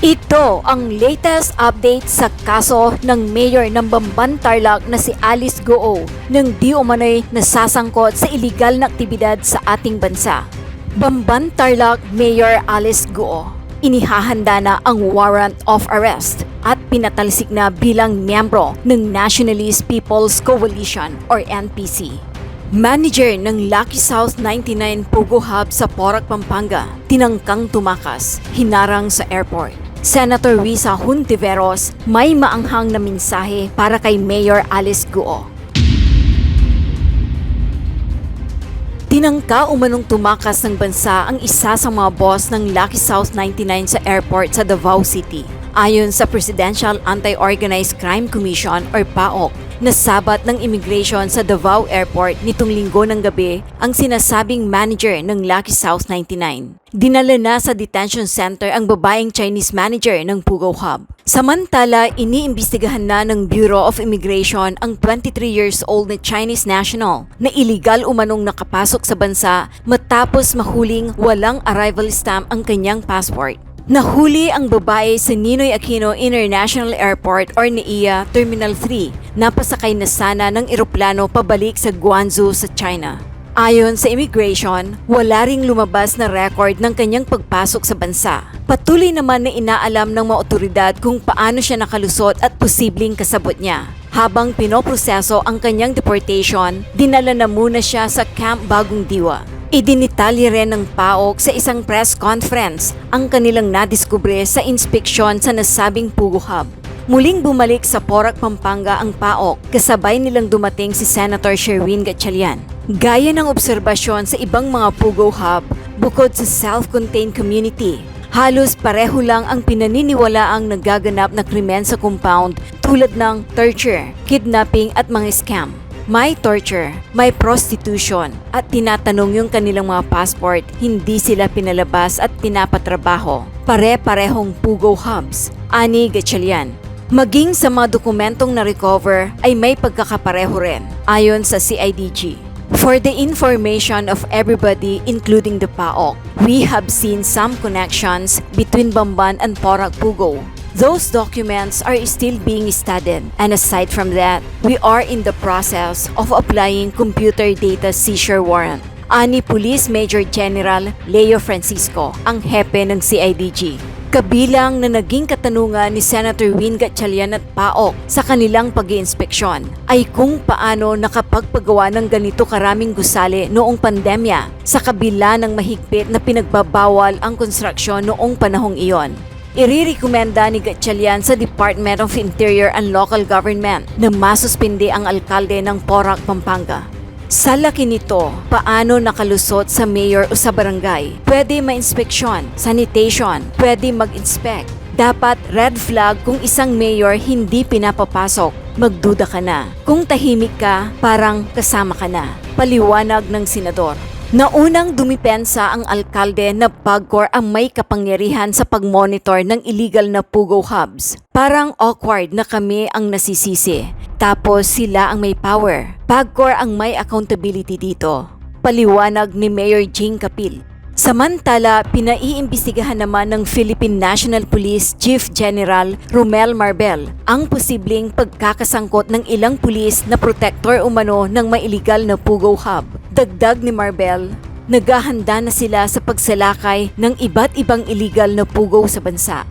Ito ang latest update sa kaso ng mayor ng Bamban Tarlac na si Alice Goo nang di umano'y nasasangkot sa iligal na aktibidad sa ating bansa. Bamban Tarlac Mayor Alice Goo, inihahanda na ang warrant of arrest at pinatalsik na bilang miyembro ng Nationalist People's Coalition or NPC. Manager ng Lucky South 99 Pugo Hub sa Porac, Pampanga, tinangkang tumakas, hinarang sa airport. Senator Risa Hontiveros may maanghang na mensahe para kay Mayor Alice Goo. Tinangka umanong tumakas ng bansa ang isa sa mga boss ng Lucky South 99 sa airport sa Davao City. Ayon sa Presidential Anti-Organized Crime Commission or PAOC, nasabat ng immigration sa Davao Airport nitong linggo ng gabi ang sinasabing manager ng Lucky South 99. Dinala na sa detention center ang babaeng Chinese manager ng Pugo Hub. Samantala, iniimbestigahan na ng Bureau of Immigration ang 23 years old na Chinese national na iligal umanong nakapasok sa bansa matapos mahuling walang arrival stamp ang kanyang passport. Nahuli ang babae sa Ninoy Aquino International Airport or NAIA Terminal 3 na pasakay na sana ng eroplano pabalik sa Guangzhou sa China. Ayon sa immigration, wala ring lumabas na record ng kanyang pagpasok sa bansa. Patuloy naman na inaalam ng mga otoridad kung paano siya nakalusot at posibleng kasabot niya. Habang pinoproseso ang kanyang deportation, dinala na muna siya sa Camp Bagong Diwa. Idinitalye rin ng PAOC sa isang press conference ang kanilang nadiskubre sa inspeksyon sa nasabing Pugo Hub. Muling bumalik sa Porac, Pampanga ang PAOC kasabay nilang dumating si Senator Sherwin Gatchalian. Gaya ng obserbasyon sa ibang mga Pugo Hub, bukod sa self-contained community, halos pareho lang ang pinaniniwalaang nagaganap na krimen sa compound tulad ng torture, kidnapping at mga scam. May torture, may prostitution at tinatanong yung kanilang mga passport, hindi sila pinalabas at pinapatrabaho. Pare-parehong Pugo Hubs, ani Gatchalian. Maging sa mga dokumentong na-recover ay may pagkakapareho rin, ayon sa CIDG. For the information of everybody including the PAOC, we have seen some connections between Bamban and Porac Pugo. Those documents are still being studied, and aside from that, we are in the process of applying computer data seizure warrant. Ani Police Major General Leo Francisco, ang hepe ng CIDG. Kabilang na naging katanungan ni Senator Win Gatchalian at PAOC sa kanilang pag-iinspeksyon ay kung paano nakapagpagawa ng ganito karaming gusali noong pandemya sa kabila ng mahigpit na pinagbabawal ang konstruksyon noong panahong iyon. Irirekomenda ni Gatchalian sa Department of Interior and Local Government na masuspindi ang alkalde ng Porac, Pampanga. Sa laki nito, paano nakalusot sa mayor o sa barangay? Pwede ma-inspeksyon, sanitation, pwede mag-inspect. Dapat red flag kung isang mayor hindi pinapapasok, magduda ka na. Kung tahimik ka, parang kasama ka na. Paliwanag ng senador. Naunang dumipensa ang alkalde na PAGCOR ang may kapangyarihan sa pag-monitor ng illegal na Pugo Hubs. Parang awkward na kami ang nasisisi. Tapos sila ang may power. PAGCOR ang may accountability dito. Paliwanag ni Mayor Jing Kapil. Samantala, pinaiimbestigahan naman ng Philippine National Police Chief General Romel Marbel ang posibleng pagkakasangkot ng ilang pulis na protector umano ng may illegal na Pugo Hub. Dagdag ni Marbel, naghahanda na sila sa pagsalakay ng iba't ibang illegal na pugo sa bansa.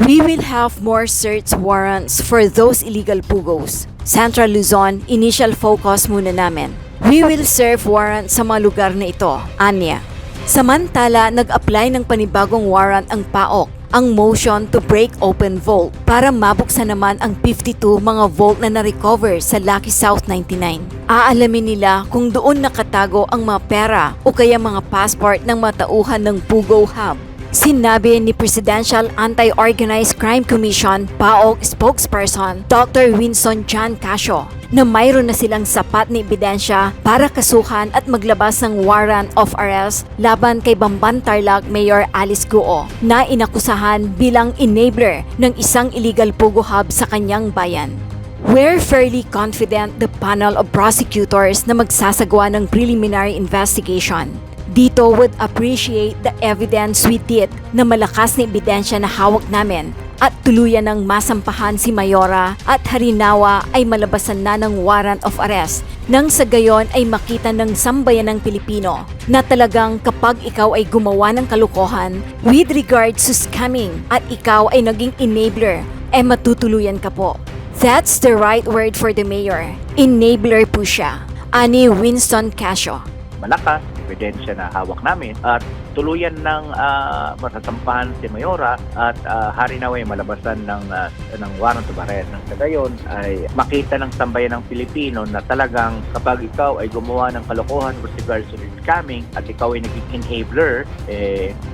We will have more search warrants for those illegal pugos. Central Luzon, initial focus muna namin. We will serve warrants sa mga lugar na ito, anya. Samantala, nag-apply ng panibagong warrant ang PAOC, ang motion to break open vault para mabuksan naman ang 52 mga vault na na-recover sa Lucky South 99. Aalamin nila kung doon nakatago ang mga pera o kaya mga passport ng mga tauhan ng Pugo Hub. Sinabi ni Presidential Anti-Organized Crime Commission PAOC spokesperson Dr. Winson John Casio na mayroon na silang sapat na ebidensya para kasuhan at maglabas ng warrant of arrest laban kay Bamban Tarlac Mayor Alice Goo na inakusahan bilang enabler ng isang illegal Pugo Hub sa kanyang bayan. We're fairly confident the panel of prosecutors na magsasagawa ng preliminary investigation. dito would appreciate the evidence we did na malakas na ebidensya na hawak namin at tuluyan ng masampahan si Mayora at Harinawa ay malabasan na ng warrant of arrest nang sa gayon ay makita ng sambayanang Pilipino na talagang kapag ikaw ay gumawa ng kalokohan with regards to scamming at ikaw ay naging enabler, matutuluyan ka po. That's the right word for the mayor. Enabler po siya. Ani Winston Casio. Malakas, ebidensya na hawak namin at tuluyan ng masasampahan si Mayora at Harinawa ay malabasan ng warrant of arrest. Nang sa gayon ay makita ng sambayan ng Pilipino na talagang kapag ikaw ay gumawa ng kalokohan with regards to scamming at ikaw ay naging enabler,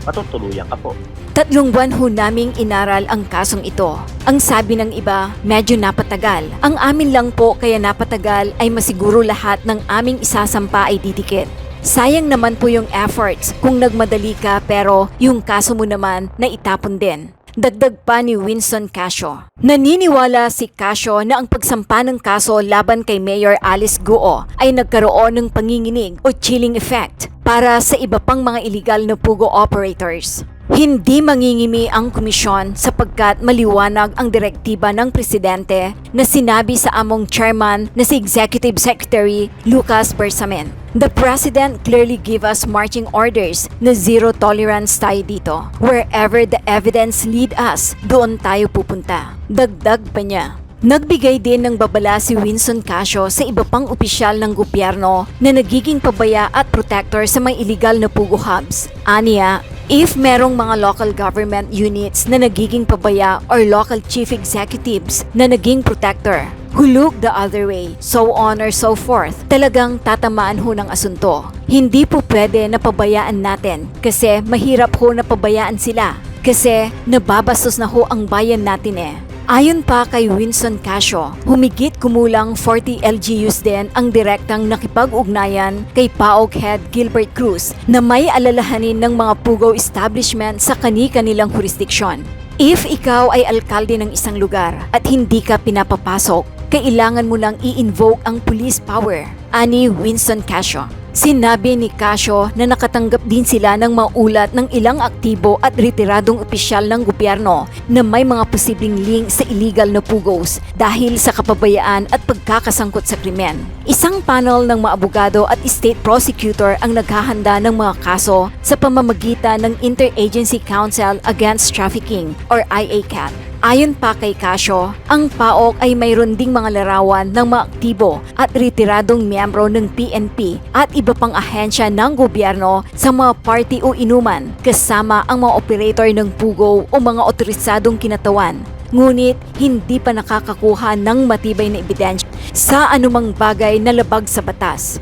matutuluyan ka po. 3 buwan ho naming inaral ang kasong ito. Ang sabi ng iba, medyo napatagal. Ang amin lang po kaya napatagal ay masiguro lahat ng aming isasampa ay didikit. Sayang naman po yung efforts kung nagmadali ka pero yung kaso mo naman na itapon din. Dagdag pa ni Winston Casio. Naniniwala si Casio na ang pagsampa ng kaso laban kay Mayor Alice Guo ay nagkaroon ng panginginig o chilling effect para sa iba pang mga illegal na pugo operators. Hindi mangingimi ang komisyon sapagkat maliwanag ang direktiba ng presidente na sinabi sa among chairman na si Executive Secretary Lucas Bersamin. The President clearly gave us marching orders na zero tolerance tayo dito. Wherever the evidence lead us, doon tayo pupunta. Dagdag pa niya. Nagbigay din ng babala si Winston Casio sa iba pang opisyal ng gobyerno na nagiging pabaya at protector sa mga illegal na pugo hubs. Aniya, if merong mga local government units na nagiging pabaya or local chief executives na naging protector, who look the other way, so on or so forth, talagang tatamaan ho ng asunto. Hindi po pwede na pabayaan natin kasi mahirap ho na pabayaan sila kasi nababastos na ho ang bayan natin eh. Ayon pa kay Winston Casio, humigit kumulang 40 LGUs din ang direktang nakipag-ugnayan kay PAOK Head Gilbert Cruz na may alalahanin ng mga pugo establishment sa kani-kanilang jurisdiksyon. If ikaw ay alkalde ng isang lugar at hindi ka pinapapasok, kailangan mo lang i-invoke ang police power, ani Winston Casio. Sinabi ni Casio na nakatanggap din sila ng mga ulat ng ilang aktibo at retiradong opisyal ng gobyerno na may mga posibleng link sa illegal na pugos dahil sa kapabayaan at pagkakasangkot sa krimen. Isang panel ng mga abogado at state prosecutor ang naghahanda ng mga kaso sa pamamagitan ng Interagency Council Against Trafficking or IACAT. Ayon pa kay Casio, ang PAOK ay mayroon ding mga larawan ng mga aktibo at retiradong miyembro ng PNP at iba pang ahensya ng gobyerno sa mga party o inuman kasama ang mga operator ng pugo o mga otorisadong kinatawan. Ngunit hindi pa nakakakuha ng matibay na ebidensya sa anumang bagay na labag sa batas.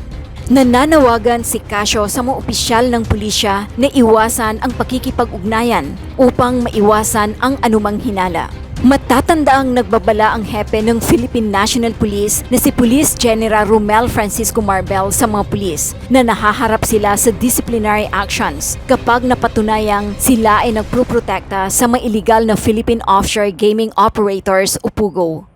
Nananawagan si Casio sa mga opisyal ng pulisya na iwasan ang pakikipag-ugnayan upang maiwasan ang anumang hinala. Matatandaang nagbabala ang hepe ng Philippine National Police na si Police General Romel Francisco Marbel sa mga pulis na nahaharap sila sa disciplinary actions kapag napatunayang sila ay nagproprotekta sa mga illegal na Philippine offshore gaming operators o PUGO.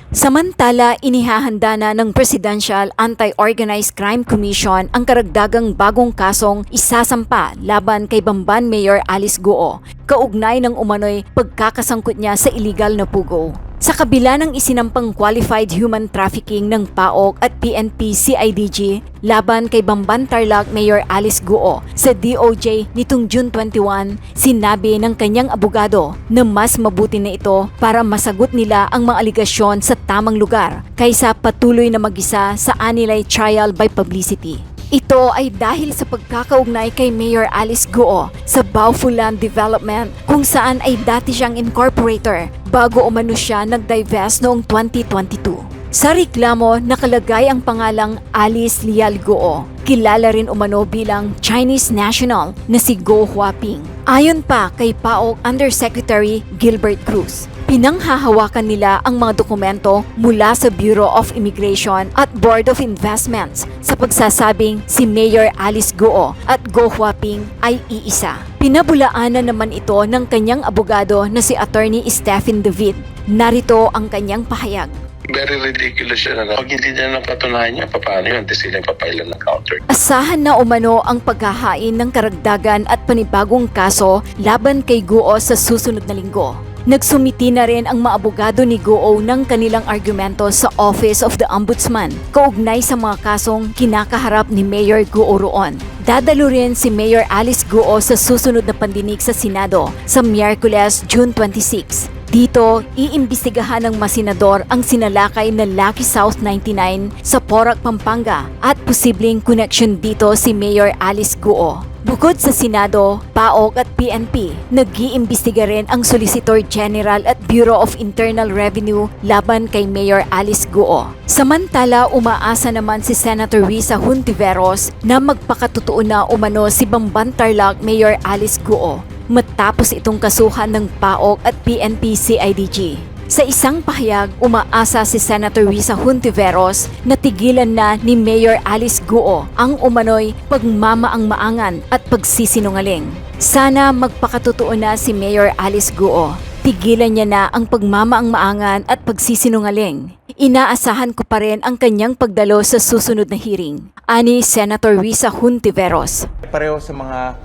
Samantala, inihahanda na ng Presidential Anti-Organized Crime Commission ang karagdagang bagong kasong isasampa laban kay Bamban Mayor Alice Guo, kaugnay ng umano'y pagkakasangkot niya sa illegal na pugo. Sa kabila ng isinampang qualified human trafficking ng PAOK at PNP CIDG laban kay Bamban Tarlac Mayor Alice Guo sa DOJ nitong June 21, sinabi ng kanyang abogado na mas mabuti na ito para masagot nila ang mga aligasyon sa tamang lugar kaysa patuloy na mag-isa sa anilay trial by publicity. Ito ay dahil sa pagkakaugnay kay Mayor Alice Guo sa Baofu Land Development kung saan ay dati siyang incorporator bago umano siya nag-divest noong 2022. Sa reklamo, nakalagay ang pangalang Alice Lial Guo, kilala rin umano bilang Chinese national na si Guo Huaping. Ayon pa kay PAOK Undersecretary Gilbert Cruz, pinanghahawakan nila ang mga dokumento mula sa Bureau of Immigration at Board of Investments sa pagsasabing si Mayor Alice Guo at Guo Huaping ay iisa. Pinabulaanan naman ito ng kanyang abogado na si Attorney Stephen David. Narito ang kanyang pahayag. Very ridiculous yun. Pag hindi niya napatunayan niya, paano yun? Hindi sila papailan ng counter. Asahan na umano ang paghahain ng karagdagan at panibagong kaso laban kay Guo sa susunod na linggo. Nagsumiti na rin ang mga abogado ni Guo ng kanilang argumento sa Office of the Ombudsman kaugnay sa mga kasong kinakaharap ni Mayor Guo roon. Dadalo rin si Mayor Alice Guo sa susunod na pandinig sa Senado sa Miyerkules, June 26. Dito, iimbestigahan ng mga senador ang sinalakay na Lucky South 99 sa Porac, Pampanga at posibleng connection dito si Mayor Alice Guo. Bukod sa Senado, PAOK at PNP, nag-iimbestiga rin ang Solicitor General at Bureau of Internal Revenue laban kay Mayor Alice Guo. Samantala, umaasa naman si Senator Risa Hontiveros na magpakatotoo na umano si Bamban Tarlac Mayor Alice Guo matapos itong kasuhan ng PAOK at PNP CIDG. Sa isang pahayag, umaasa si Senator Risa Hontiveros na tigilan na ni Mayor Alice Guo ang umano'y pagmamaang-maangan at pagsisinungaling. Sana magpakatotoo na si Mayor Alice Guo. Tigilan niya na ang pagmamaang-maangan at pagsisinungaling. Inaasahan ko pa rin ang kanyang pagdalo sa susunod na hearing. Ani Senator Risa Hontiveros. Pareho sa mga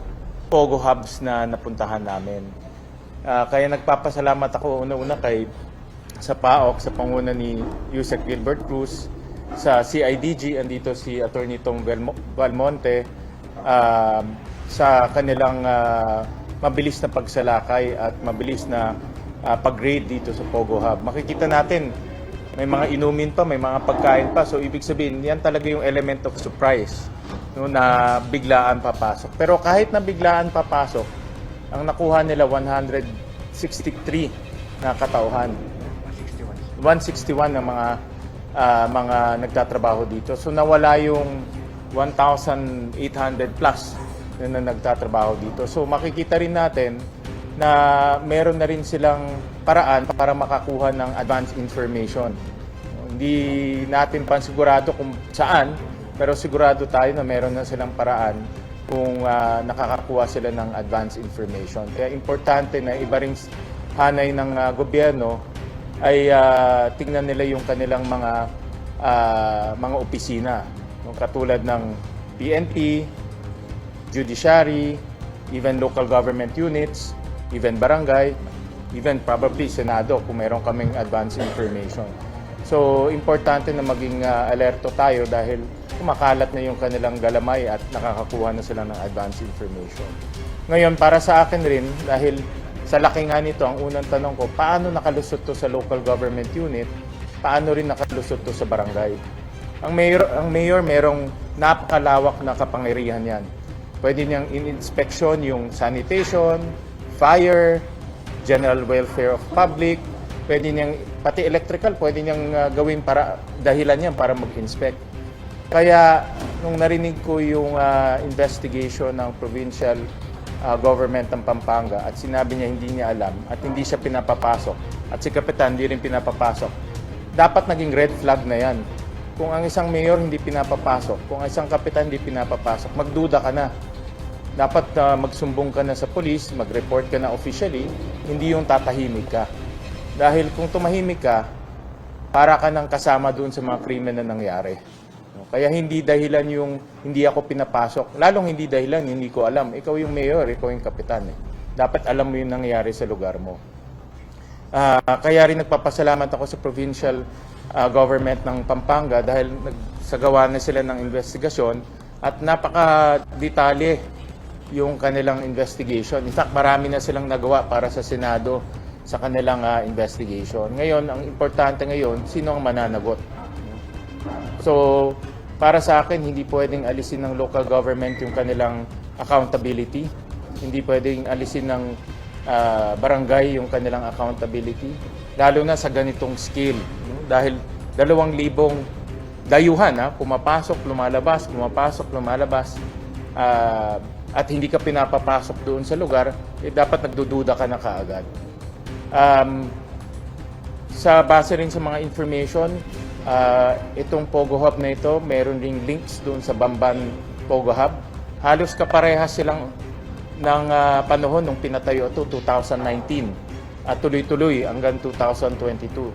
Pogo hubs na napuntahan namin. Kaya nagpapasalamat ako una-una sa PAOK, sa panguna ni Yusek Gilbert Cruz, sa CIDG, andito si Attorney Tom Valmonte, sa kanilang mabilis na pagsalakay at mabilis na pag-grade dito sa Pogo Hub. Makikita natin, may mga inumin pa, may mga pagkain pa. So ibig sabihin, yan talaga yung element of surprise, no, na biglaan papasok. Pero kahit na biglaan papasok, ang nakuha nila 163 na katauhan. 161 ng mga nagtatrabaho dito. So nawala yung 1,800 plus na nagtatrabaho dito. So makikita rin natin na meron na rin silang paraan para makakuha ng advance information. Hindi natin pansigurado kung saan, pero sigurado tayo na meron na silang paraan kung nakakakuha sila ng advance information. Kaya importante na iba ring hanay ng gobyerno ay tingnan nila yung kanilang mga opisina, no? Katulad ng PNP, Judiciary, even local government units, even barangay, even probably Senado kung meron kaming advance information. So, importante na maging alerto tayo dahil kumakalat na yung kanilang galamay at nakakakuha na sila ng advance information. Ngayon, para sa akin rin, dahil sa laki nga nito, ang unang tanong ko, paano nakalusot to sa local government unit? Paano rin nakalusot to sa barangay? Ang mayor merong napakalawak na kapangyarihan yan. Pwede niyang in-inspection yung sanitation, fire, general welfare of public, pwede niyang, pati electrical, pwede niyang gawin para, dahilan yan para mag-inspect. Kaya, nung narinig ko yung investigation ng provincial government ng Pampanga at sinabi niya hindi niya alam at hindi siya pinapapasok at si Kapitan hindi rin pinapapasok, dapat naging red flag na yan. Kung ang isang mayor hindi pinapapasok, kung ang isang kapitan hindi pinapapasok, magduda ka na. Dapat magsumbong ka na sa police, mag-report ka na officially, hindi yung tatahimik ka. Dahil kung tumahimik ka, para ka nang kasama doon sa mga krimen na nangyari. Kaya hindi dahilan yung hindi ako pinapasok. Lalong hindi dahilan, hindi ko alam. Ikaw yung mayor, ikaw yung kapitan. Dapat alam mo yung nangyari sa lugar mo. Kaya rin nagpapasalamat ako sa provincial government ng Pampanga dahil nagsagawa na sila ng investigasyon at napaka-detalye yung kanilang investigation. In fact, marami na silang nagawa para sa Senado sa kanilang investigation. Ngayon, ang importante ngayon, sino ang mananagot? So, para sa akin, hindi pwedeng alisin ng local government yung kanilang accountability. Hindi pwedeng alisin ng barangay yung kanilang accountability. Lalo na sa ganitong scale. No? Dahil 2,000 dayuhan, pumapasok, lumalabas, pumapasok, lumalabas. At hindi ka pinapapasok doon sa lugar, dapat nagdududa ka na kaagad. Sa base rin sa mga information, itong Pogo Hub na ito, meron ring links doon sa Bamban Pogo Hub. Halos kaparehas silang ng panahon nung pinatayo ito, 2019. At tuloy-tuloy hanggang 2022.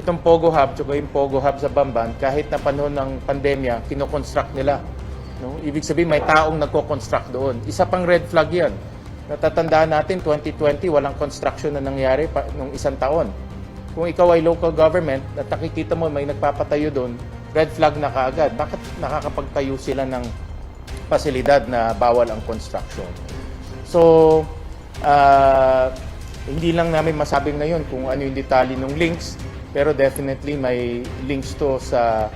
itong Pogo Hub, tsaka yung Pogo Hub sa Bamban, kahit na panahon ng pandemya, kinoconstruct nila. No? Ibig sabihin, may taong nagko-construct doon. Isa pang red flag yan. Natatandaan natin, 2020, walang construction na nangyari nung isang taon. Kung ikaw ay local government at nakikita mo may nagpapatayo doon, red flag na kaagad. Bakit nakakapagtayo sila ng pasilidad na bawal ang construction? So, hindi lang namin masabi ngayon kung ano yung detalye ng links, pero definitely may links to sa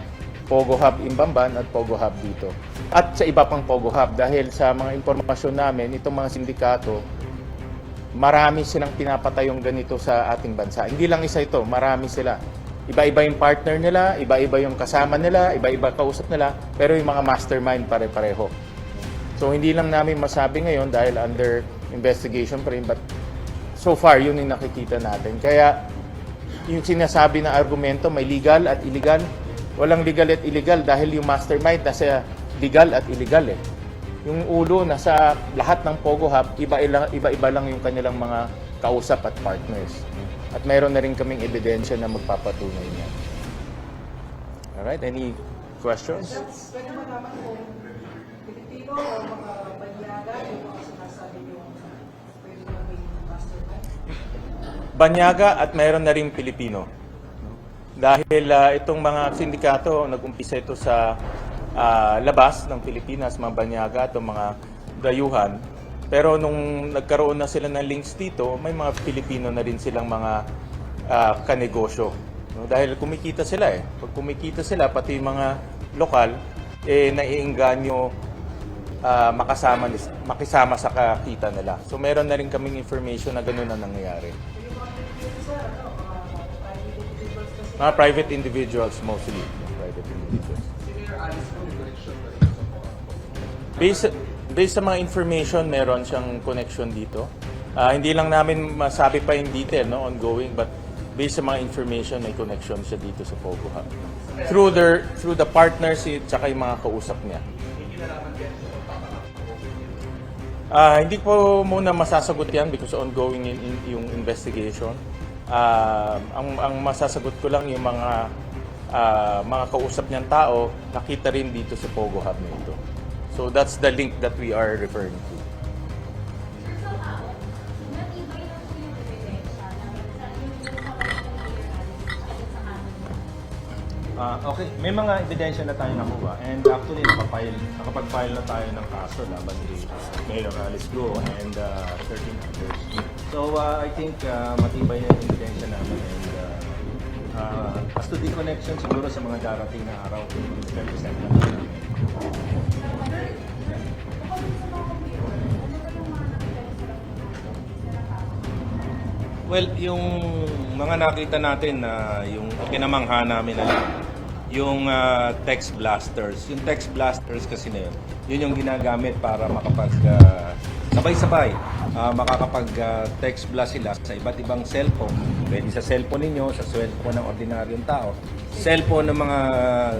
Pogo Hub in Bamban at Pogo Hub dito. At sa iba pang Pogo Hub dahil sa mga impormasyon namin, itong mga sindikato, marami silang pinapatayong ganito sa ating bansa. Hindi lang isa ito, marami sila. Iba-iba yung partner nila, iba-iba yung kasama nila, iba-iba kausap nila, pero yung mga mastermind pare-pareho. So hindi lang namin masabi ngayon dahil under investigation pa rin, but so far yun yung nakikita natin. Kaya yung sinasabi na argumento may legal at illegal, walang legal at illegal dahil yung mastermind nasa legal at illegal eh. Yung ulo nasa lahat ng Pogo Hub, iba-iba lang yung kanilang mga kausap at partners. At mayroon na rin kaming ebidensya na magpapatunay niya. Alright, any questions? Pwede malaman kung Pilipino o mga Banyaga yung mga sinasabi yung pwede na may mastermind? Banyaga at mayroon na rin Pilipino. Dahil itong mga sindikato, nag-umpisa ito sa labas ng Pilipinas, mga Banyaga at mga dayuhan. Pero nung nagkaroon na sila ng links dito, may mga Pilipino na rin silang mga kanegosyo. No? Dahil kumikita sila eh. Pag kumikita sila, pati yung mga lokal, naiinganyo makisama sa kakita nila. So meron na rin kaming information na gano'n na nangyayari. Mga private individuals mostly. Private individuals. Based sa mga information, meron siyang connection dito. Hindi lang namin masabi pa yung detail, no, ongoing, but based sa mga information, may connection siya dito sa Pogo Hub. Through the partners, tsaka yung mga kausap niya. Hindi ko muna masasagot yan because ongoing yung investigation. Ang masasagot ko lang yung mga kausap niyang tao, nakita rin dito sa Pogo Hub na ito. So that's the link that we are referring to. Okay, may mga ebidensya na tayo nakuha and actually nakapag-file na tayo ng kaso laban ni Mayor Alice Go and 13 others. So I think matibay na yung ebidensya namin and as to the connection siguro sa mga darating na araw, represent na namin. Well, yung mga nakita natin na yung kinamangha namin na lang, yung text blasters. Yung text blasters kasi na yun yung ginagamit para sabay-sabay makakapag-text blast sila sa iba't ibang cellphone. Pwede sa cellphone ninyo, sa cellphone ng ordinaryong tao, cellphone ng mga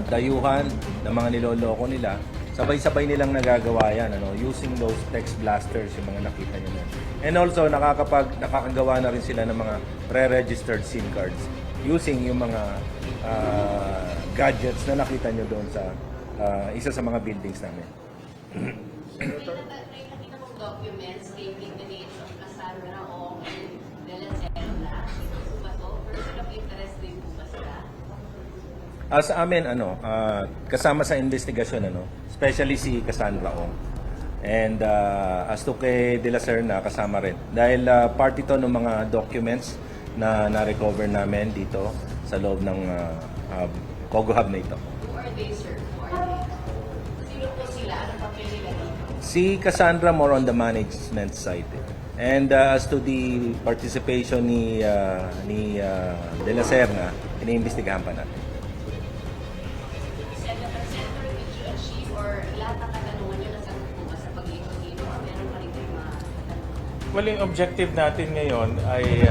dayuhan, ng mga niloloko nila. Sabay-sabay nilang nagagawa yan, using those text blasters, yung mga nakita nyo na. And also, nakakagawa na rin sila ng mga pre-registered SIM cards using yung mga gadgets na nakita nyo doon sa isa sa mga buildings namin. Nakita kong documents stating the names of Cassandra Ong and De La Cerda. Ito po ba ito? Person of interest din po ba sila? Sa amin, kasama sa investigasyon, especially si Cassandra Ong. And as to kay De La Serna, kasama rin. Dahil part ito ng mga documents na na-recover namin dito sa loob ng Pogo Hub na ito. Who are they, sir? Who are they? Sino po sila? Anong papel nila dito? Si Cassandra more on the management side. And as to the participation ni De La Serna, iniimbestigahan pa natin. Senator, did you achieve or lahat ng katanungan nyo nasagot po ba sa pag-iikot-ikot? Meron pa rin kayo mga katanungan? Well, yung objective natin ngayon ay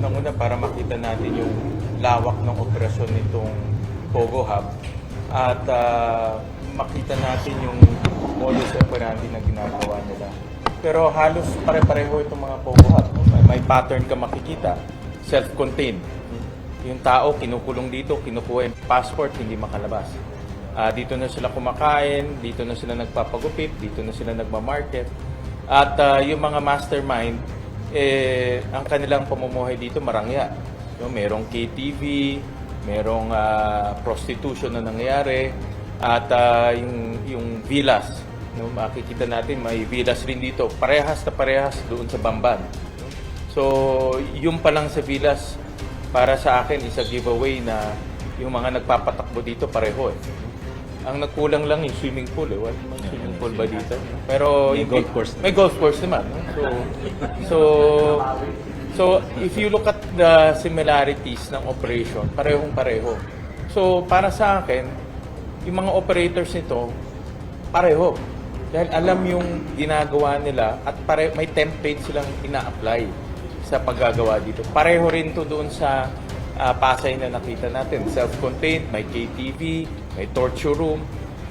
unang-una para makita natin yung lawak ng operasyon nitong Pogo Hub at makita natin yung modus operandi na ginagawa nila. Pero halos pare-pareho itong mga Pogo Hub. May pattern ka makikita, self-contained. Yung tao kinukulong dito, kinukuha yung passport, hindi makalabas. Dito na sila kumakain, dito na sila nagpapagupit, dito na sila nagmamarket. At yung mga mastermind, ang kanilang pamumuhay dito marangya. No, merong KTV, merong prostitution na nangyayari, at yung villas. No, makikita natin may villas rin dito. Parehas na parehas doon sa Bamban. No? So, yung pa lang sa villas, para sa akin, is a giveaway na yung mga nagpapatakbo dito pareho. Ang nagkulang lang yung swimming pool. Wala namang swimming pool ba dito? Pero May golf course. May golf course naman. No? So if you look at the similarities ng operation, parehong-pareho. So para sa akin, yung mga operators nito, pareho. Dahil alam yung ginagawa nila at may template silang ina-apply sa paggagawa dito. Pareho rin to doon sa Pasay na nakita natin. Self-contained, may KTV, may torture room.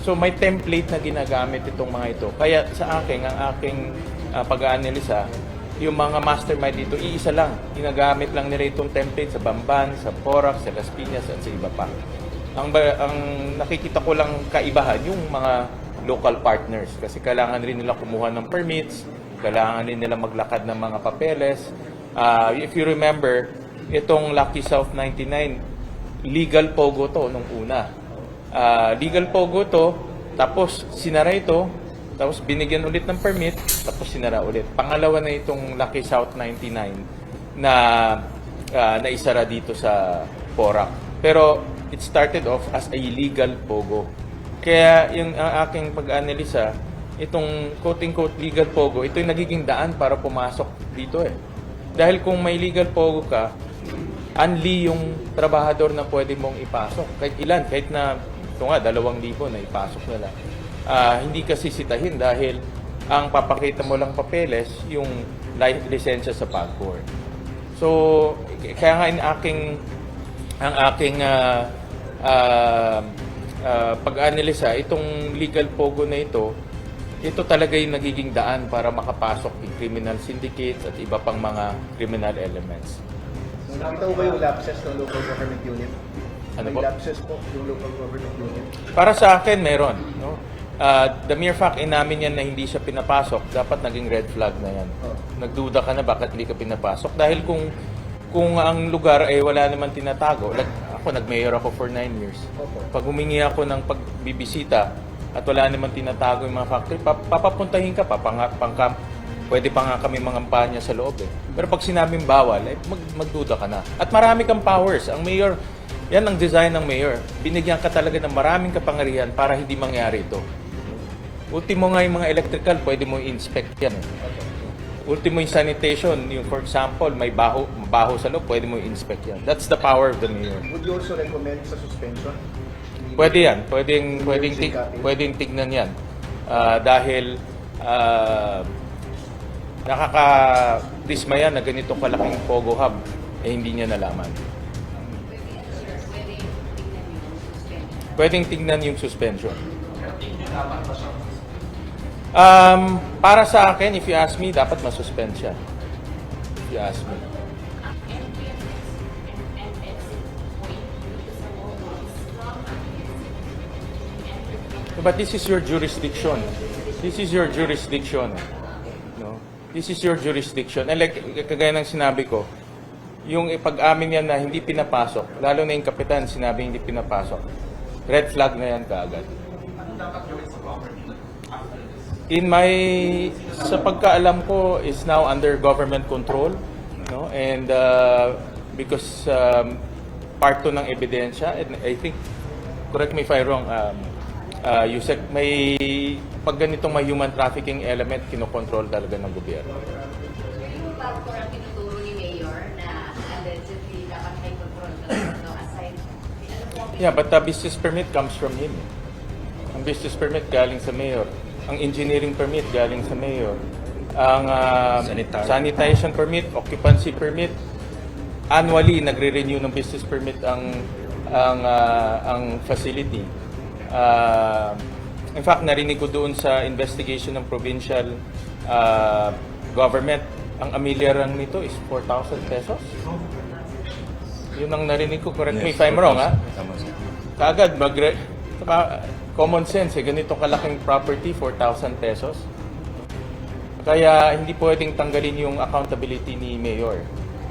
So may template na ginagamit itong mga ito. Kaya sa akin, ang aking pag-aanalisa, yung mga mastermind dito, iisa lang. Ginagamit lang nila itong template sa Bamban, sa Porac, sa Las Piñas, at sa iba pa. Ang nakikita ko lang kaibahan, yung mga local partners. Kasi kailangan rin nila kumuha ng permits, kailangan rin nila maglakad ng mga papeles. If you remember, itong Lucky South 99, legal pogo to nung una. Legal pogo to, tapos sinara ito, tapos binigyan ulit ng permit, tapos sinara ulit. Pangalawa na itong Lucky South 99 na naisara dito sa Porac. Pero it started off as a legal pogo. Kaya yung aking pag-analisa, itong quote-unquote legal pogo, ito yung nagiging daan para pumasok dito eh. Dahil kung may legal pogo ka, unli yung trabahador na pwede mong ipasok. Kahit ilan, kahit na ito nga, 2,000 na ipasok nila. Hindi kasi sitahin dahil ang papakita mo lang papeles, yung lisensya sa PAGCOR. So, kaya nga ang aking pag-analisa, itong legal pogo na ito talaga yung nagiging daan para makapasok yung criminal syndicates at iba pang mga criminal elements. Nakita ko ba yung lapses ng local government unit? Ano May po? lapses po yung local government unit? Para sa akin, meron. No? The mere fact inamin yan na hindi siya pinapasok, dapat naging red flag na yan. Nagduda ka na bakit hindi ka pinapasok. Dahil kung ang lugar ay wala naman tinatago, like ako, nag-mayor ako for 9 years. Pag humingi ako ng pagbibisita, at wala naman tinatago yung mga factory, papapuntahin ka pa, pwede pa nga kami mangampanya sa loob eh. Pero pag sinabing bawal, magduda ka na. At marami kang powers. Ang mayor, yan ang design ng mayor. Binigyan ka talaga ng maraming kapangyarihan para hindi mangyari ito. Ultimo nga yung mga electrical, pwede mo i-inspect yan. Ultimo yung sanitation, yung for example, may baho sa loob, pwede mo i-inspect yan. That's the power of the mayor. Would you also recommend sa suspension? Pwede yan. Pwedeng tignan yan. Dahil nakaka-dismaya na ganito kalaking Pogo Hub, hindi niya nalaman. Pwedeng tignan yung suspension. Para sa akin, if you ask me, dapat masuspend siya. If you ask me. But this is your jurisdiction. This is your jurisdiction. No? This is your jurisdiction. And like, kagaya ng sinabi ko, yung pag-amin yan na hindi pinapasok, lalo na yung kapitan sinabi hindi pinapasok, red flag na yan kaagad. Sa pagkaalam ko, is now under government control. No? And because part to ng ebidensya, and I think, correct me if I'm wrong, Yusek, may pag ganitong may human trafficking element, kinokontrol talaga ng gobyerno. Yung PAGCOR ang tinuturo ni Mayor na allegedly dapat may control talaga aside. Yeah, but the business permit comes from him. Ang business permit galing sa mayor. Ang engineering permit galing sa mayor. Ang sanitation permit, occupancy permit, annually nagre-renew ng business permit ang facility. In fact, narinig ko doon sa investigation ng provincial government, ang amilyarang nito is 4,000 pesos. Yun ang narinig ko. Correct me if I'm wrong, ha? Tama, sir. Kaagad, common sense, ganito kalaking property, 4,000 pesos. Kaya hindi pwedeng tanggalin yung accountability ni Mayor.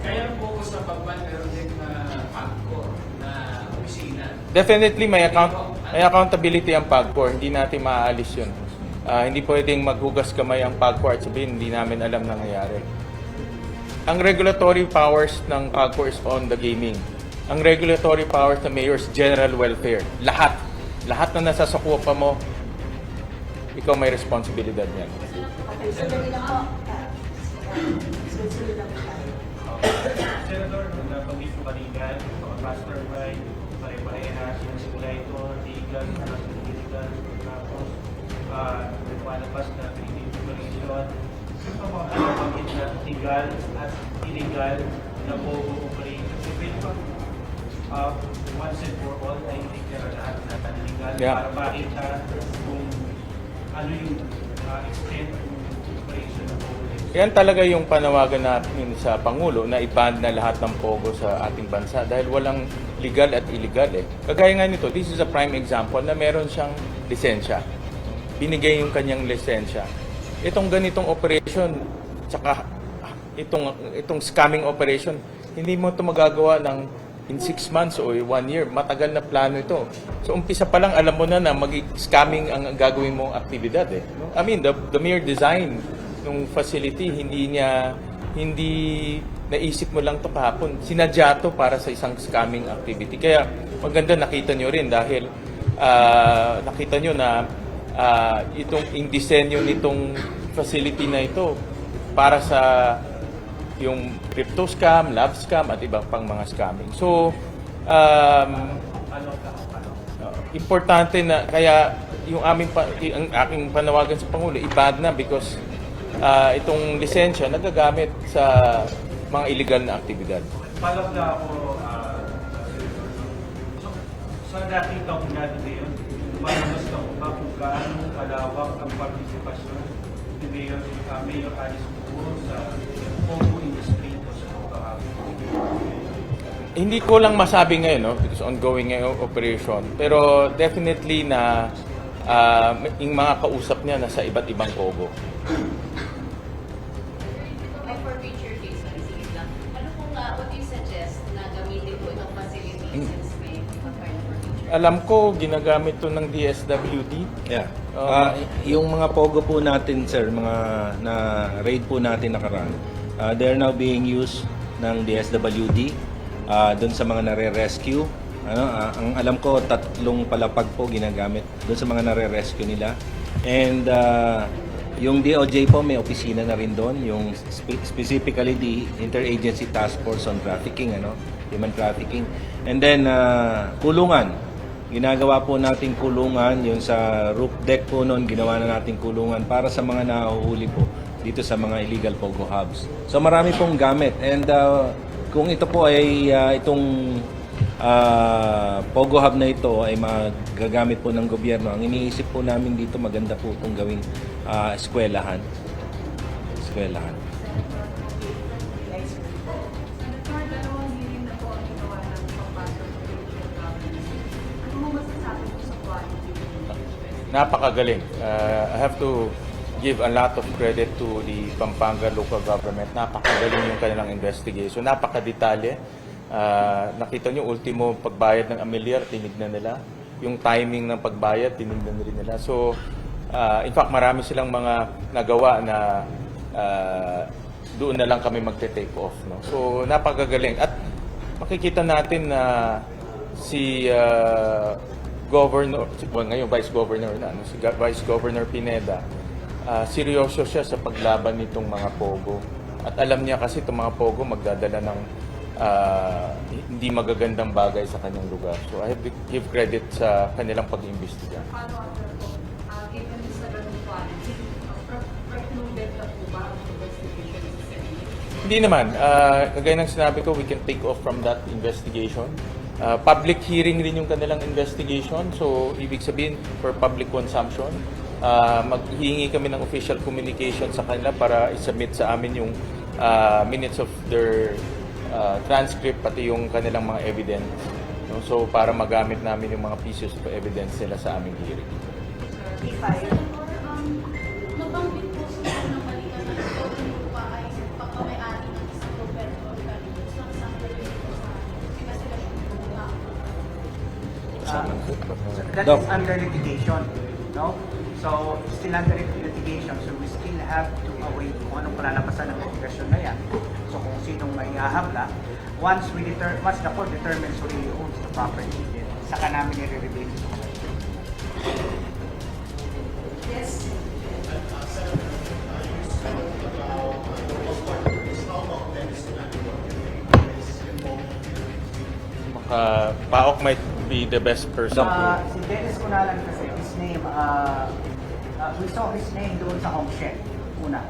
Kaya focus sa pagban meron din na pagko na opisina. Definitely may accountability ang PAGCOR, hindi natin maaalis yun. Hindi pwedeng maghugas kamay ang PAGCOR at sabihin hindi namin alam nangyayari. Ang regulatory powers ng PAGCOR is on the gaming. Ang regulatory powers ng Mayor's general welfare. Lahat na nasasakupa mo, ikaw may responsibilidad niyan. Okay, sandali lang po. Sunod lang po tayo. Senator, nabanggit ko kanina, mastermind, pare-parehas, yung simulator, legal, illegal, tapos palabas na creative operation. Ano ba nabanggit na legal at illegal na POGO operation? So, pwede ba once and for all ay hindi kaya lahat na legal para makita kung ano yung extent ng operation ng POGO? Yan talaga yung panawagan natin sa Pangulo na i-ban na lahat ng POGO sa ating bansa dahil walang legal at illegal eh. Kagaya nga nito, this is a prime example na meron siyang lisensya. Binigay yung kanyang lisensya. Itong ganitong operation, tsaka itong scamming operation, hindi mo ito magagawa ng in 6 months o 1 year. Matagal na plano ito. So umpisa pa lang alam mo na scamming ang gagawin mong aktibidad eh. I mean, the mere design nung facility, hindi naisip mo lang ito kahapon. Sinadya ito para sa isang scamming activity. Kaya maganda nakita nyo rin dahil nakita nyo na yung disenyo nitong facility na ito para sa yung crypto scam, love scam at ibang pang mga scamming. So, importante na kaya yung ang aking panawagan sa Pangulo, i-ban na because itong lisensya nagagamit sa mga illegal na aktibidad. Follow na ako, so nakita ko na yun, lumalabas na ko ba kung gaano kalawak ang partisipasyon ni Mayor Alice Go sa POGO industry o sa Hindi ko lang masabi ngayon, no, because ongoing yung operation. Pero definitely na yung mga kausap niya nasa iba't ibang POGO. For future case, sige lang. Ano kung what do you suggest na gamitin po itong facility since may pagkain for future? Alam ko, ginagamit to ng DSWD. Yeah. Yung mga POGO po natin, sir, mga na raid po natin nakaraan, they're now being used ng DSWD doon sa mga nare-rescue. Ang alam ko, 3 palapag po ginagamit doon sa mga nare-rescue nila. And yung DOJ po may opisina na rin doon, yung specifically the Interagency Task Force on Trafficking, human trafficking. And then kulungan. Ginagawa po nating kulungan, yung sa roof deck po noon, ginawa na nating kulungan para sa mga nahuhuli po dito sa mga illegal POGO hubs. So marami pong gamit. And kung ito po ay itong POGO hub na ito ay magagamit po ng gobyerno, ang iniisip po namin dito maganda po itong gawing eskwelahan. Senator, dalawang hearing na po ang ginawa ng pagpasok sa provincial government. Ano mo masasabi mo sa quality of engagement? Napakagaling. I have to give a lot of credit to the Pampanga local government. Napakagaling yung kanilang investigation. Napakadetalye. Nakita nyo, ultimo pagbayad ng amilyar, tinignan nila. Yung timing ng pagbayad, tinignan rin nila. So, in fact, marami silang mga nagawa na doon na lang kami magte-take off. No? So, napakagaling. At makikita natin na si Governor, ngayon Vice Governor na, si Vice Governor Pineda, seryoso siya sa paglaban nitong mga POGO. At alam niya kasi itong mga POGO magdadala ng hindi magagandang bagay sa kanyang lugar. So I have to give credit sa kanilang pag-iimbestiga. Paano given sa ganung quality, precluded na po ba ang investigation sa Senate? Hindi naman. Kagaya ng sinabi ko, we can take off from that investigation. Public hearing rin yung kanilang investigation. So, ibig sabihin, for public consumption, maghihingi kami ng official communication sa kanila para isubmit sa amin yung minutes of their transcript, pati yung kanilang mga evidence. No? So, para magamit namin yung mga pieces of evidence nila sa aming hearing. Nabanggit po sa unang balikan na ito yung lupa ay pagkamayari ng isang gobyerno organismo sa isang dito sa investigasyon ng lupa. That is under litigation, no? So, still under litigation. So, we still have to await kung anong kalalabasan ng litigasyon na yan. So, kung sinong may hahabla, once the court determines who really owns the property, then saka namin i-reveal ito. Yes. Paok might be the best person to... Si Dennis Cunalan kasi, his name, we saw his name doon sa Hong Sheng, una.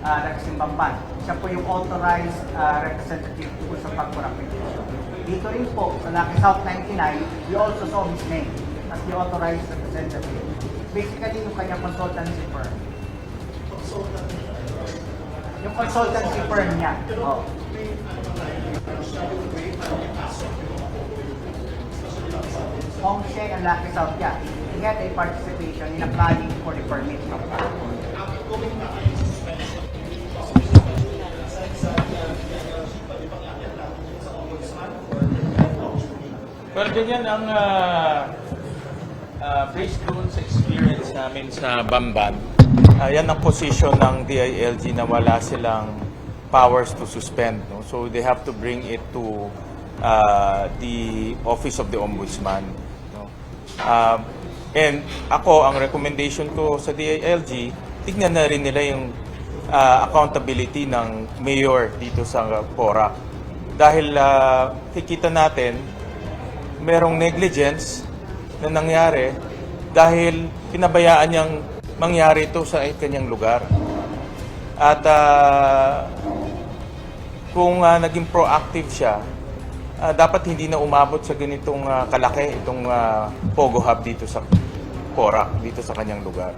Nagsimbamban. Siya po yung authorized representative po sa pagpurapitation. Dito rin po, sa Lucky South 99, we also saw his name as the authorized representative. Basically, yung kanyang consultancy firm. Yung consultancy firm niya. Oh. Hong Sheng and Lucky South, yeah. He had a participation in applying for the permit from Parcor. Well, ganyan ang based doon sa experience namin sa Bamban. Yan ang position ng DILG na wala silang powers to suspend. No? So they have to bring it to the Office of the Ombudsman. No? And ako, ang recommendation ko sa DILG, tignan na rin nila yung accountability ng mayor dito sa Porac. Dahil kikita natin, merong negligence na nangyari dahil pinabayaan niyang mangyari ito sa kanyang lugar. At kung naging proactive siya, dapat hindi na umabot sa ganitong kalaki itong Pogo Hub dito sa Porac, dito sa kanyang lugar.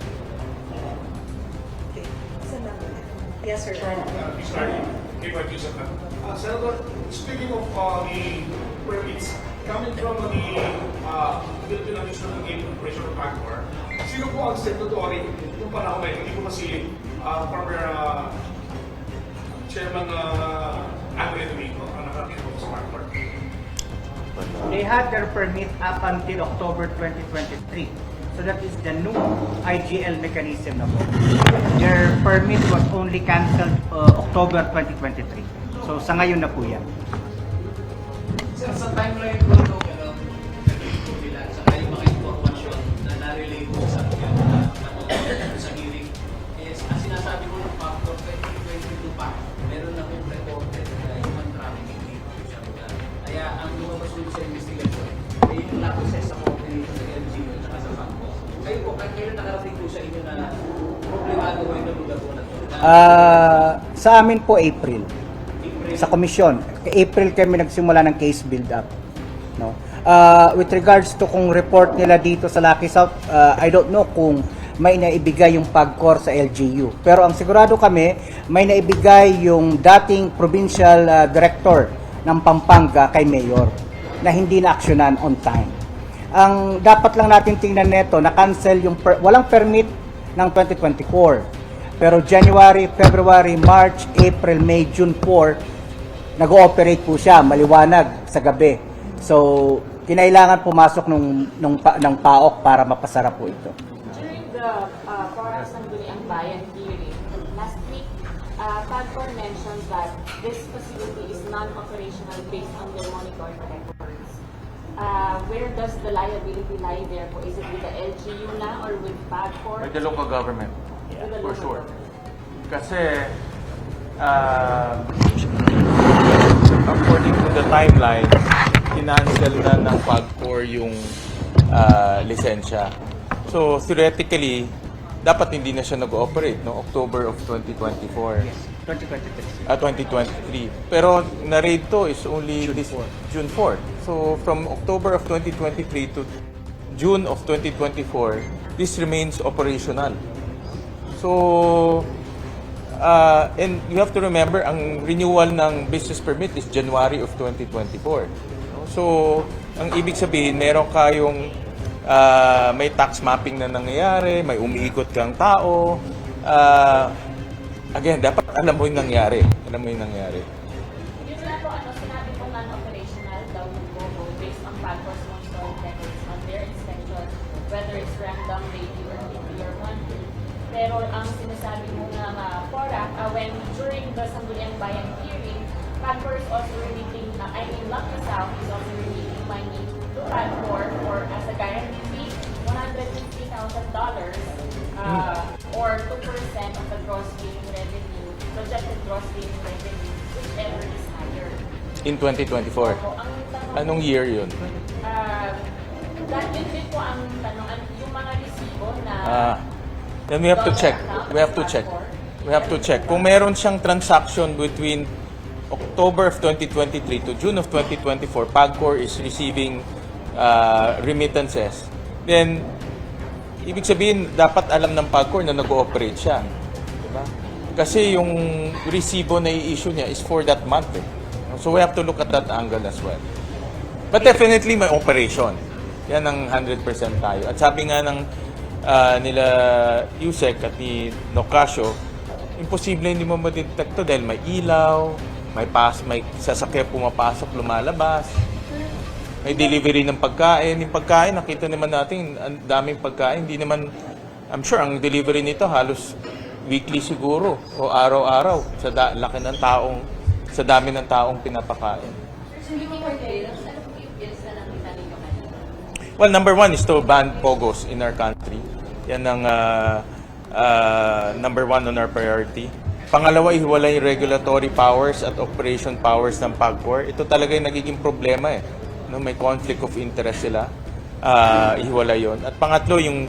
Yes, sir. Senator, speaking of the permits, coming from the Philippine Administrative Game Operation of Parcor, sino po ang statutory kung panahon na hindi po si former Chairman Andre Domingo ang nakarating po sa Parcor? They had their permit up until October 2023. So that is the new IGL mechanism na po. Their permit was only cancelled October 2023. So sa ngayon na po yan. Sa timeline po ito, bilang sa kayong mga informasyon na na-relate po sa sa hearing, is ang sinasabi ko ng Parcor 2022 pa, meron na pong reported na human trafficking dito sa lugar. Kaya ang lumabas po sa investigation ay yung na-process sa coordination sa LGU at sa Parcor. Kayo po, kailan nakarating po sa inyo na problemado ko yung lugar po na ito? Sa amin po April. Sa komisyon. April kami nagsimula ng case build-up. No? With regards to kung report nila dito sa Lucky South, I don't know kung may naibigay yung PAGCOR sa LGU. Pero ang sigurado kami, may naibigay yung dating provincial director ng Pampanga kay Mayor na hindi na-actionan on time. Ang dapat lang natin tingnan nito, na-cancel yung walang permit ng 2024. Pero January, February, March, April, May, June 4, nag-ooperate po siya, maliwanag sa gabi. So, kinailangan pumasok ng PAOK para mapasara po ito. During the Porac Sangguniang Bayan hearing last week, Parcor mentioned that this facility is non-operational based on their monitoring records. Where does the liability lie there? Is it with the LGU na or with Parcor? With the local government. With the For local sure. government. Kasi according to the timeline, kinancel na ng PAGCOR yung lisensya. So theoretically, dapat hindi na siya nag-ooperate, no? October of 2024. Yes, 2023. 2023. Pero na-raid to is only June 4. So from October of 2023 to June of 2024, this remains operational. So And you have to remember, ang renewal ng business permit is January of 2024. So, ang ibig sabihin, meron kayong may tax mapping na nangyayari, may umiikot kang tao. Again, dapat alam mo yung nangyari. Alam mo yung nangyari. Yun nga po, sinabi po non-operational daw ng GOGO based on Pagcor's monitoring records on their inspection, whether it's random, daily, or weekly, or monthly. Pero ang sinasabi mo ng PORAC, during the Sangguniang Bayan hearing, Pagcor is also releasing, Lucky South is also releasing money to Pagcor for as a guarantee fee, $150,000, or 2% of the gross gaming revenue, projected gross gaming revenue, whichever is higher. In 2024. So, ang tanong, Anong year yun? yun din po ang tanong, yung mga resibo na Then we have to check. We have to check. We have to check. Kung meron siyang transaction between October of 2023 to June of 2024, Pagcor is receiving remittances. Then, ibig sabihin, dapat alam ng Pagcor na nag-ooperate siya. Diba? Kasi yung resibo na i-issue niya is for that month. So we have to look at that angle as well. But definitely may operation. Yan ang 100% tayo. At sabi nga ng nila Yusek at ni Nocasio, imposible hindi mo ma-detect to dahil may ilaw, may sasakyan pumapasok, lumalabas, may delivery ng pagkain. Yung pagkain, nakita naman natin, ang daming pagkain. Hindi naman, I'm sure, ang delivery nito halos weekly siguro o araw-araw sa laki ng taong, sa dami ng taong pinapakain. Well, number one is to ban POGOs in our country. Yan ang number one on our priority. Pangalawa, ihiwalay yung regulatory powers at operation powers ng Pagcor. Ito talaga yung nagiging problema eh. No, may conflict of interest sila. Ihiwalay yun. At pangatlo, yung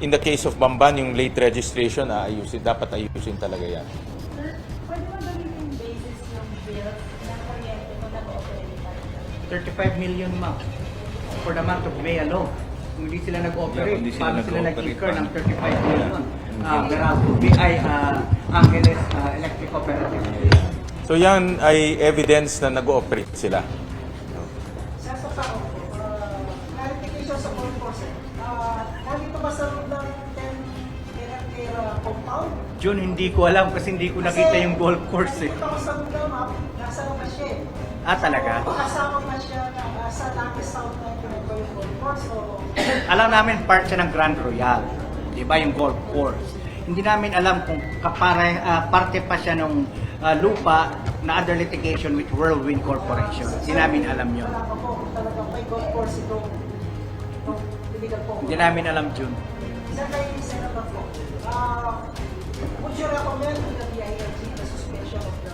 in the case of Bamban, yung late registration, dapat ayusin talaga yan. Sir, pwede mo gamitin yung basis ng bills ng kuryente kung nag-ooperate pa rin? 35 million, ma'am, for the month of May alone. Kung hindi sila nag-ooperate, paano sila nag-incur ng 35 million? Garabo, BI, Angeles Electric Cooperative. So yan ay evidence na nag-ooperate sila. Sa tao, clarification sa golf course. Nandito ba sa loob ng 10 compound? June, hindi ko alam kasi hindi ko nakita yung golf course eh. Nandito ko sa loob ng map, nasa na siya eh. Talaga? Kasama na siya sa Lucky South na yung golf course. Alam namin part siya ng Grand Royal. Di ba yung golf course? Hindi namin alam kung parte pa siya ng lupa na under litigation with Whirlwind Corporation. Hindi namin alam yun. Wala pa po kung talagang may golf course itong illegal po. Hindi namin alam, June. Sir, kayo yung senator po. Would you recommend to the DILG the suspension of the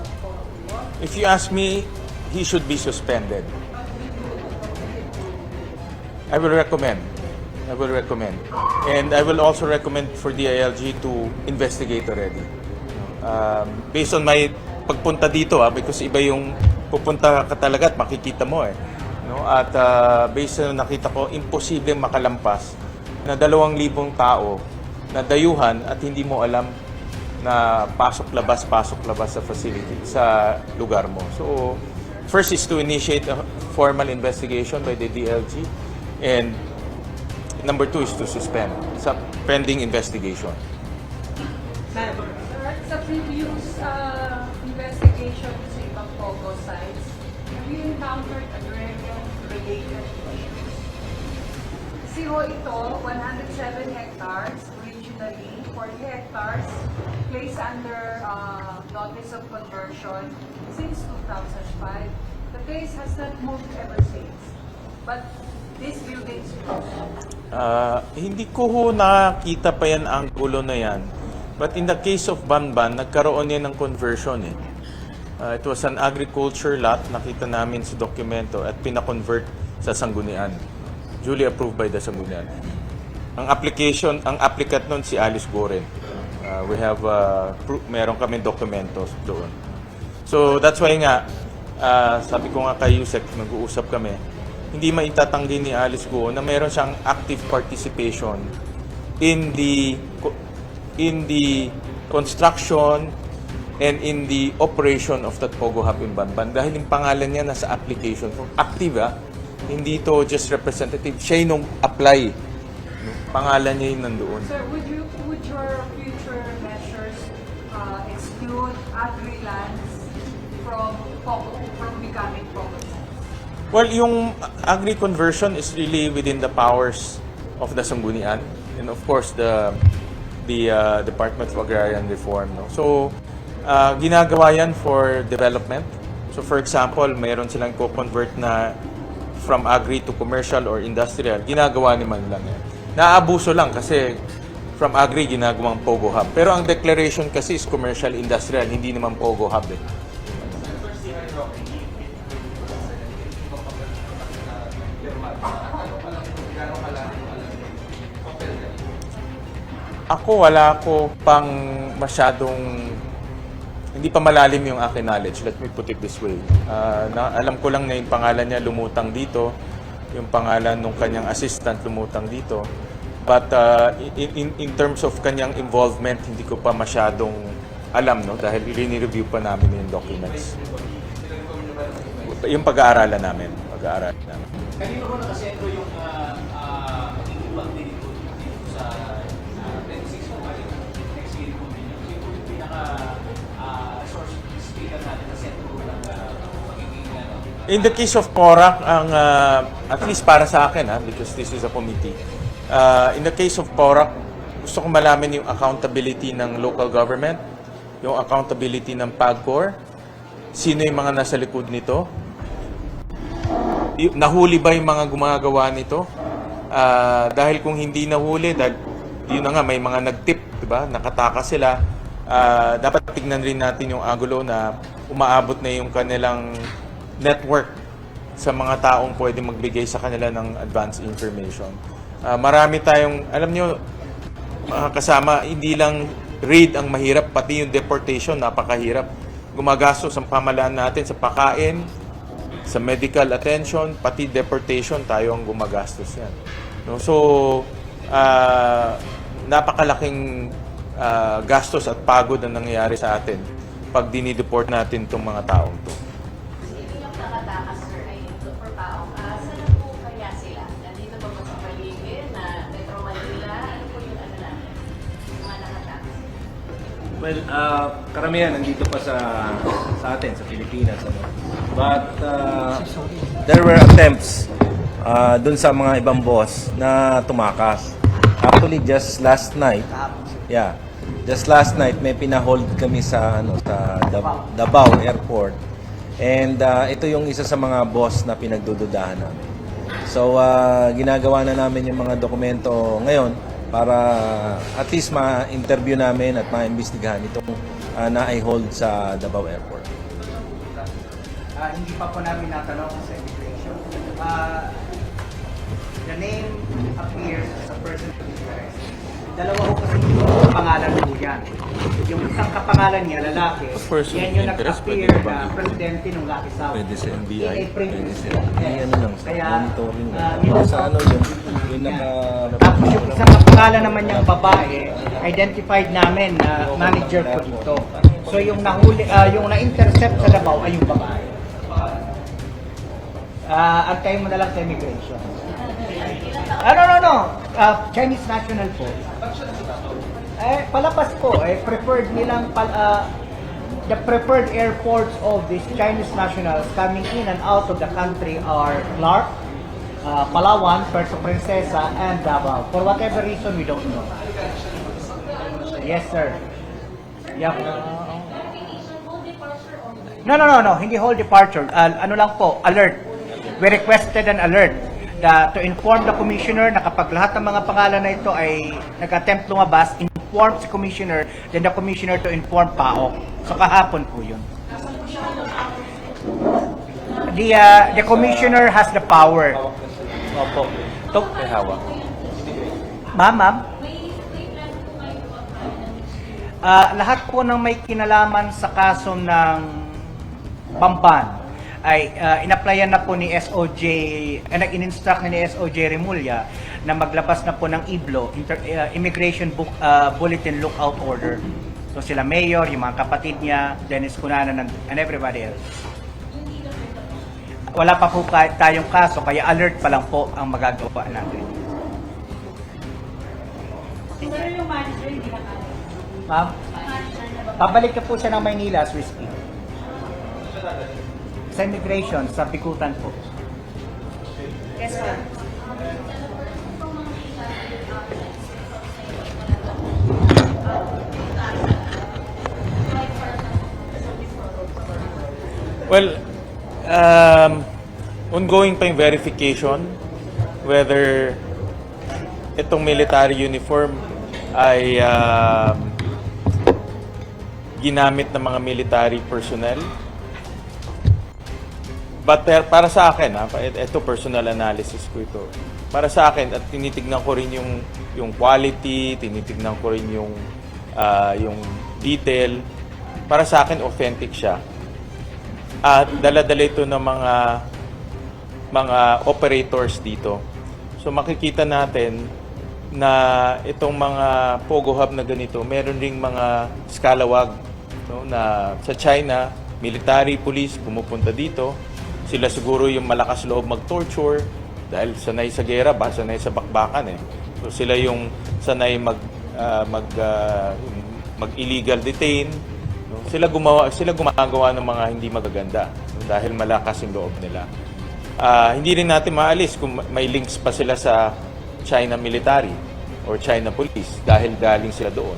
law? If you ask me, he should be suspended. I will recommend. And I will also recommend for DILG to investigate already. Based on my pagpunta dito, because iba yung pupunta ka talaga at makikita mo eh. No? At based on nakita ko, imposible makalampas na 2,000 tao na dayuhan at hindi mo alam na pasok-labas sa facility, sa lugar mo. So, first is to initiate a formal investigation by the DILG, and number 2 is to suspend sa pending investigation. Sir, sa previous investigation sa ibang POGO sites, have you encountered agrarian-related issues? Kasi ito, 107 hectares, originally 40 hectares, placed under notice of conversion since 2005. The case has not moved ever since. But these buildings hindi ko nakita pa yan ang gulo na yan. But in the case of Banban, nagkaroon yan ng conversion eh. It was an agriculture lot, nakita namin sa dokumento at pinakonvert sa Sanggunian. Duly approved by the Sanggunian. Ang applicant nun si Alice Goren. We have, meron kami documentos doon. So that's why nga, sabi ko nga kay Yusek, nag-uusap kami, hindi maitatanggi ni Alice Go na meron siyang active participation in the construction, and in the operation of that Pogo Hub in Banban. Dahil yung pangalan niya nasa application form. Active, hindi to just representative. Siya yung apply. Pangalan niya yung nandoon. Sir, would your future measures exclude agri-lands from becoming Pogo? Well, yung agri-conversion is really within the powers of the Sanggunian and of course the Department of Agrarian Reform. No? So, ginagawa yan for development. So for example, mayroon silang co-convert na from agri to commercial or industrial. Ginagawa naman lang yan. Naabuso lang kasi from agri ginagawang Pogo Hub. Pero ang declaration kasi is commercial industrial, hindi naman Pogo Hub. Ako, wala ko pang masyadong, hindi pa malalim yung aking knowledge. Let me put it this way. Alam ko lang na yung pangalan niya lumutang dito, yung pangalan ng kanyang assistant lumutang dito. But in terms of kanyang involvement, hindi ko pa masyadong alam, no? Dahil rini-review pa namin yung documents. Yung pag-aaralan namin. Kanino ko nakasentro yung pag dito sa 26 o next year po ninyo? Sino yung pinaka-source speaker natin na sentro ng magiging In the case of PORAC, at least para sa akin, because this is a committee, in the case of PORAC, gusto ko malaman yung accountability ng local government, yung accountability ng PAGCOR, sino yung mga nasa likod nito, nahuli ba yung mga gumagawa nito? Dahil kung hindi nahuli, dahil yun na nga, may mga nag-tip, diba? Nakatakas sila. Dapat tignan rin natin yung angulo na umaabot na yung kanilang network sa mga taong pwede magbigay sa kanila ng advanced information. Marami tayong, alam nyo, mga kasama, hindi lang raid ang mahirap, pati yung deportation, napakahirap. Gumagastos ang pamahalaan natin sa pakain, sa medical attention, pati deportation, tayo ang gumagastos yan. No? So, napakalaking gastos at pagod ang nangyayari sa atin pag dinideport natin itong mga taong to. Hindi yung nakatakas, sir, ay for taong. Saan po kaya sila? Nandito ba sa paligid na Metro Manila? Ano po yung ano natin? Yung mga nakatakas? Well, karamihan nandito pa sa atin, sa Pilipinas. Ano? But there were attempts dun sa mga ibang boss na tumakas. Actually, just last night, may pinahold kami sa Davao Airport. And ito yung isa sa mga boss na pinagdududahan namin. So, ginagawa na namin yung mga dokumento ngayon para at least ma-interview namin at ma-imbestigahan itong na-hold sa Davao Airport. Hindi pa po namin natanong sa immigration. The name appears as a person of interest. Dalawa ko kasi yung pangalan mo yan. Yung isang kapangalan niya, lalaki, yan yung nag-appear na presidente ng Lucky South. Pwede sa NBI, pwede sa ano lang, sa monitoring lang. yun Sa ano yung Tapos yung isang kapangalan naman niyang babae, identified namin na manager ko dito. So yung nahuli, yung na-intercept sa Davao ay yung babae. Antayin mo na lang sa immigration. No. Chinese national po. Palapas po. Preferred nilang, the preferred airports of these Chinese nationals coming in and out of the country are Clark, Palawan, Puerto Princesa, and Davao. For whatever reason, we don't know. Yes, sir. Yep. No. Hindi whole departure. Ano lang po, alert. We requested an alert to inform the commissioner na kapag lahat ng mga pangalan na ito ay nag-attempt lumabas, inform si commissioner, then the commissioner to inform PAOK. So kahapon po yun. The commissioner has the power. Opo. May hawak. Ma'am? Lahat po ng may kinalaman sa kaso ng Bamban ay in-applyan na po ni SOJ, in-instruct na ni SOJ Remulla na maglabas na po ng IBLO, Immigration Bulletin Lookout Order. So sila mayor, yung mga kapatid niya, Dennis Cunanan, and everybody else. Wala pa po tayong kaso, kaya alert pa lang po ang magagawa natin. Sir, yung manager hindi na kaya. Ma'am, pabalik ka po siya ng Maynila as we speak. Sa immigration, sa Bikutan po. Yes, sir. Well, ongoing pa yung verification whether itong military uniform ay ginamit ng mga military personnel. But para sa akin, ito personal analysis ko ito. Para sa akin, at tinitignan ko rin yung quality, tinitignan ko rin yung detail. Para sa akin, authentic siya. At dala-dala ito ng mga operators dito. So makikita natin na itong mga Pogo Hub na ganito, meron ring mga scalawag, no, na sa China, military, police pumupunta dito. Sila siguro yung malakas loob mag-torture dahil sanay sa gera, sanay sa bakbakan eh. So sila yung sanay mag-illegal detain. No? Sila gumagawa ng mga hindi magaganda, no? Dahil malakas yung loob nila. Hindi rin natin maalis kung may links pa sila sa China military or China police dahil galing sila doon.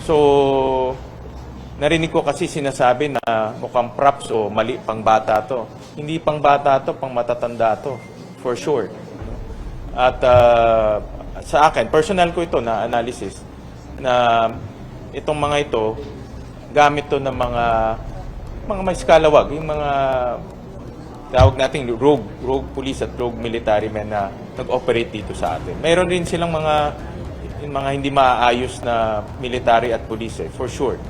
So, narinig ko kasi sinasabi na mukhang props o mali pang bata to. Hindi pang bata to, pang matatanda to. For sure. At sa akin, personal ko ito na analysis na itong mga ito, gamit to ng mga may skalawag, yung mga tawag nating rogue police at rogue military men na nag-operate dito sa atin. Mayroon rin silang mga hindi maayos na military at police for sure.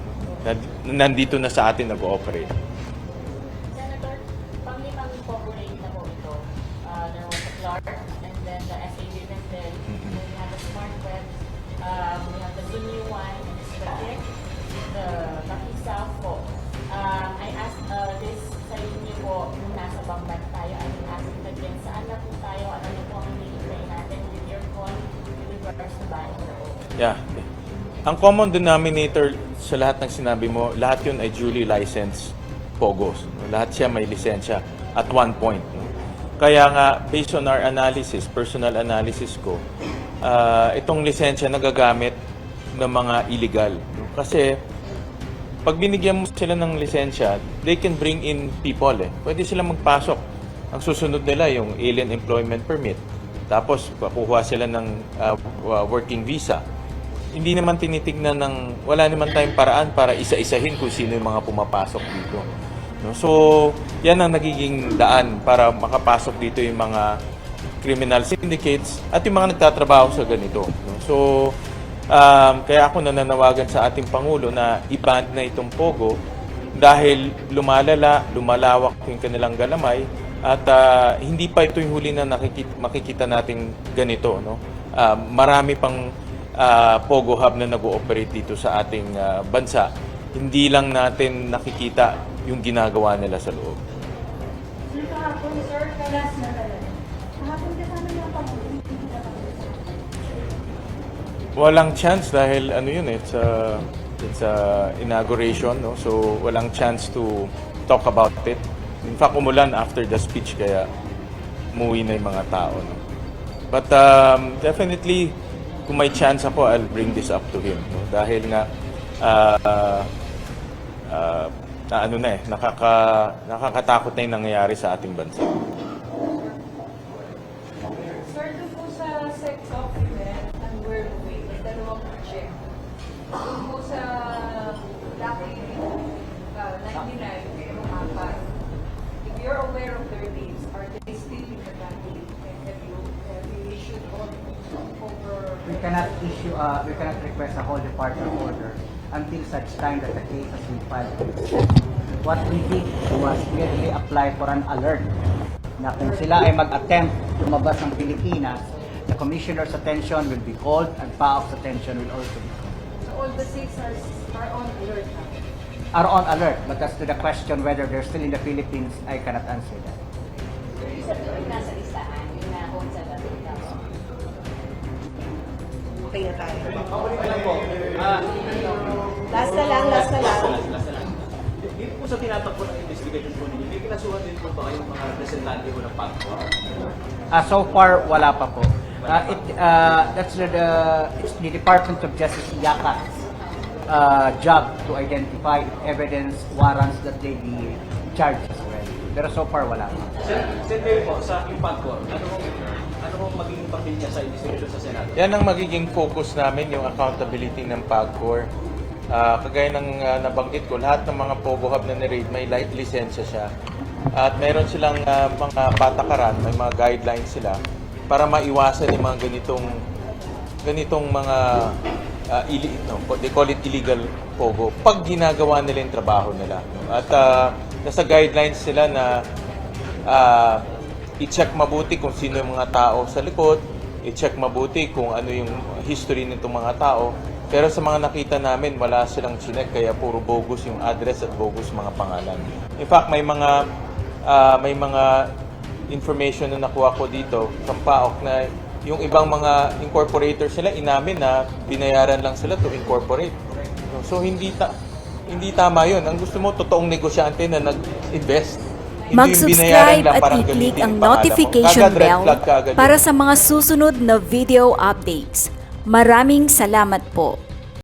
Nandito na sa atin nag-ooperate. Senator, pang-limang incorporate na po ito. There was a Clark, and then the SAB Vendel, we have the Smart Web, we have the new one, the TIC, the Lucky South po. I asked this sa inyo po, nung nasa Bamban tayo, I will ask it again, saan na po tayo, ano na po ang hinihintay natin with your call with regards to buying the road? Yeah. Ang common denominator sa lahat ng sinabi mo, lahat yun ay duly licensed POGOs. Lahat siya may lisensya at one point. Kaya nga, based on our analysis, personal analysis ko, itong lisensya nagagamit ng mga illegal. Kasi, pag binigyan mo sila ng lisensya, they can bring in people. Pwede sila magpasok. Ang susunod nila yung alien employment permit. Tapos, kukuha sila ng working visa. Hindi naman tinitignan wala naman tayong paraan para isa-isahin kung sino yung mga pumapasok dito. No? So, yan ang nagiging daan para makapasok dito yung mga criminal syndicates at yung mga nagtatrabaho sa ganito. No? So, kaya ako nananawagan sa ating Pangulo na i-ban na itong Pogo dahil lumalawak yung kanilang galamay at hindi pa ito yung huli na makikita natin ganito. No? Marami pang Pogo Hub na nag-ooperate dito sa ating bansa. Hindi lang natin nakikita yung ginagawa nila sa loob. Sir, kahapon, sir, kalas na talaga. Kahapon kasama niya pa Walang chance dahil yun it's a inauguration, no? So walang chance to talk about it. In fact, umulan after the speech kaya umuwi na yung mga tao, no? But definitely kung may chance ako, I'll bring this up to him, no? Dahil nga nakakatakot na yung nangyayari sa ating bansa. Sir, doon po sa sex document ng World Way, may dalawang project. Doon po sa Lucky 99, pero apat. If you're aware of their names, are they still in the family? And have you issued over? We cannot request a whole departure order until such time that the case has been filed. What we did was merely apply for an alert na kung sila ay mag-attempt lumabas ng Pilipinas, the Commissioner's attention will be called and PAOK's attention will also be called. So all the six are are on alert. But as to the question whether they're still in the Philippines, I cannot answer that. Isa doon nasa listahan, yung na-hold sa Latin. Okay na tayo. Last na lang. Dito po sa tinatakbo ng investigation po ninyo, may kinasuhan din po ba kayong mga representante ko ng PAGCOR? So far, wala pa po. It's the Department of Justice Yakat's job to identify evidence warrants that they be charged as well. Pero so far, wala pa. Sir Mayor po, sa yung PAGCOR, ano kung magiging papel niya sa investigation sa Senado? Yan ang magiging focus namin, yung accountability ng PAGCOR. Kagaya ng nabanggit ko, lahat ng mga POGO hub na ni-raid may lisensya siya. At meron silang mga patakaran, may mga guidelines sila para maiwasan yung mga ganitong mga they call it illegal POGO pag ginagawa nila yung trabaho nila. At nasa guidelines sila na i-check mabuti kung sino yung mga tao sa likod, i-check mabuti kung ano yung history nitong mga tao. Pero sa mga nakita namin, wala silang chinek, kaya puro bogus yung address at bogus mga pangalan. In fact, may mga information na nakuha ko dito from PAOK na yung ibang mga incorporators sila inamin na binayaran lang sila to incorporate. So hindi tama 'yun. Ang gusto mo totoong negosyante na nag-invest. Mag-subscribe at i-click ang notification bell para sa mga susunod na video updates. Maraming salamat po.